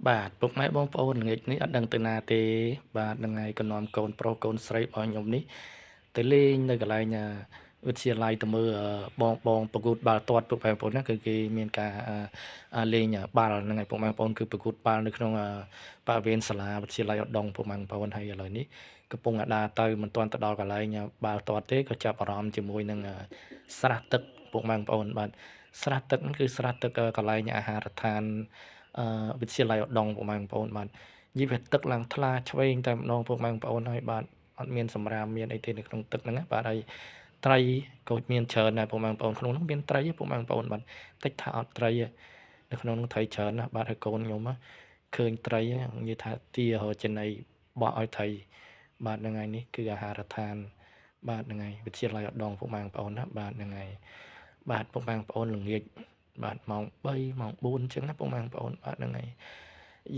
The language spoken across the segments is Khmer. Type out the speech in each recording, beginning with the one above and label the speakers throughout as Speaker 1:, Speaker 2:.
Speaker 1: បាទពុកម៉ែបងប្អូនល្ងាចនេះអត់ដឹងទៅណាទេបាទនឹងហើយកនាំកូនប្រុសកូនស្រីរបស់ខ្ញុំនេះទៅលេងនៅកន្លែងវិទ្យាល័យទៅមើលបងប្រកួតបាល់ទាត់ពុកម៉ែបងប្អូនណាគឺគេមានការលេងបាល់ហ្នឹងហើយពុកម៉ែបងប្អូនគឺប្រកួតបាល់នៅក្នុងបរិវេណសាលាវិទ្យាល័យឧត្តមពុកម៉ែបងប្អូនហើយឥឡូវនេះកំពុងដើរទៅមិនទាន់ទៅដល់កន្លែងបាល់ទាត់ទេក៏ចាប់អារម្មណ៍ជាមួយនឹងស្រះទឹកពុកម៉ែបងប្អូនបាទស្រះទឹកហ្នឹងគឺស្រះទឹកកន្លែងអាហារដ្ឋានវិទ្យាល័យឧត្តមពុកម៉ែបងប្អូនបាទនិយាយវាទឹកឡើងថ្លាឆ្វេងតែម្ដងពុកម៉ែបងប្អូនហើយបាទអត់មានសម្រាមមានអីទេនៅក្នុងទឹកហ្នឹងណាបាទហើយត្រីក៏មានច្រើនដែរពុកម៉ែបងប្អូនក្នុងនោះមានត្រីពុកម៉ែបងប្អូនបាទតិចថាអត់ត្រីនៅក្នុងនោះត្រីច្រើនណាស់បាទហើយកូនខ្ញុំឃើញត្រីនិយាយថាទារចំណីបោះឲ្យត្រីបាទហ្នឹងហើយនេះគឺអាហារដ្ឋានបាទហ្នឹងហើយវិទ្យាល័យឧត្តមពុកម៉ែបងប្អូនណាបាទហ្នឹងហើយបាទពុកម៉ែបងប្អូនល្ងាចបាទម៉ោង3ម៉ោង4អញ្ចឹងណាពុកម៉ែបងប្អូនបាទហ្នឹងហើយ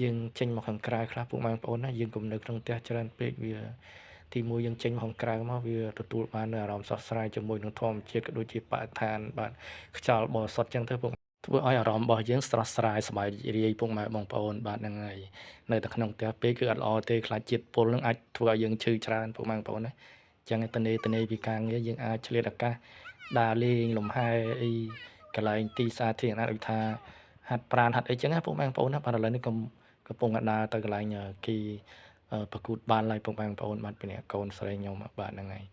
Speaker 1: យើងចេញមកខាងក្រៅខ្លះពុកម៉ែបងប្អូនណាយើងកុំនៅក្នុងផ្ទះច្រើនពេកវាទីមួយយើងចេញមកខាងក្រៅមកវាទទួលបាននូវអារម្មណ៍ស្រស់ស្រាយជាមួយនឹងធម្មជាតិក៏ដូចជាបរិស្ថានបាទខ្យល់បរិសុទ្ធអញ្ចឹងទៅពុកធ្វើឲ្យអារម្មណ៍របស់យើងស្រស់ស្រាយសប្បាយរីករាយពុកម៉ែបងប្អូនបាទហ្នឹងហើយនៅតែក្នុងផ្ទះពេកគឺអត់ល្អទេខ្លាចជាតិពុលនឹងអាចធ្វើឲ្យយើងឈឺច្រើនពុកម៉ែបងប្អូនណាចឹងទៅនេពីការងារយើងអាចឆ្លៀតឱកាសដើរលេងលំហែអីកន្លែងទីសាធារណៈដូចថាហាត់ប្រាណហាត់អីចឹងណាពុកម៉ែបងប្អូនណាបាទឥឡូវនេះកំពុងដើរទៅកន្លែងគីប្រកួតបាល់ហើយពុកម៉ែបងប្អូនបាទពីនេះកូនស្រីខ្ញុំបាទហ្នឹងហើយ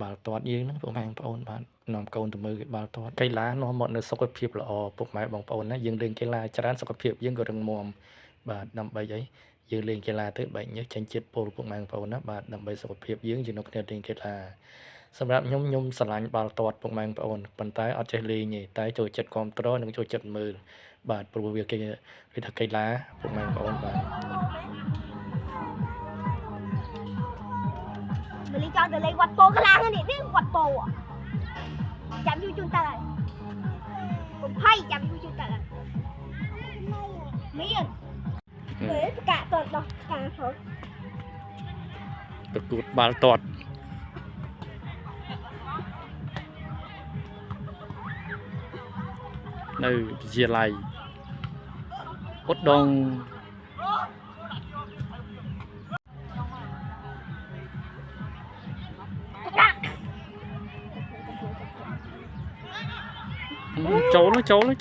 Speaker 1: បាល់ទាត់យើងហ្នឹងពុកម៉ែបងប្អូនបាទនាំកូនទៅមើលគេបាល់ទាត់កីឡានាំមកនូវសុខភាពល្អពុកម៉ែបងប្អូនណាយើងលេងកីឡាច្រើនសុខភាពយើងក៏រឹងមាំបាទដើម្បីអីយើងលេងកីឡាទៅបែកញើសចេញជាតិពុលពុកម៉ែបងប្អូនណាបាទដើម្បីសុខភាពយើងនៅគ្នាលេងកីឡាសម្រាប់ខ្ញុំស្រឡាញ់បាល់ទាត់ពុកម៉ែបងប្អូនប៉ុន្តែអត់ចេះលេងទេតែចូលចិត្តគាំទ្រនិងចូលចិត្តមើលបាទព្រោះវាគេថាកីឡាពុកម៉ែបងប្អូនបាទ
Speaker 2: Beli cho từ lấy quạt tô cái lang này đi quạt tô à chạm vô chung ta lại cũng hay chạm vô chung ta lại mấy anh để cả tuần đâu cả thôi
Speaker 1: ប្រកួតបាល់ទាត់នៅវិទ្យាល័យឧត្តម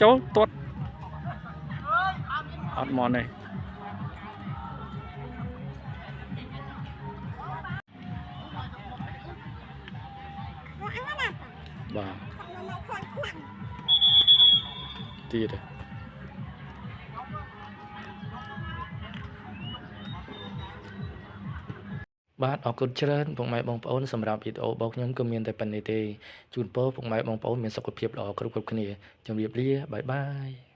Speaker 1: ចូលទាត់អត់មកនេះបាទទៀតបាទអរគុណច្រើនពុកម៉ែបងប្អូនសម្រាប់វីដេអូរបស់ខ្ញុំក៏មានតែប៉ុណ្្នេះទេជូនពរពុកម៉ែបងប្អូនមានសុខភាពល្អគ្រប់គ្នាជម្រាបលាបាយបាយ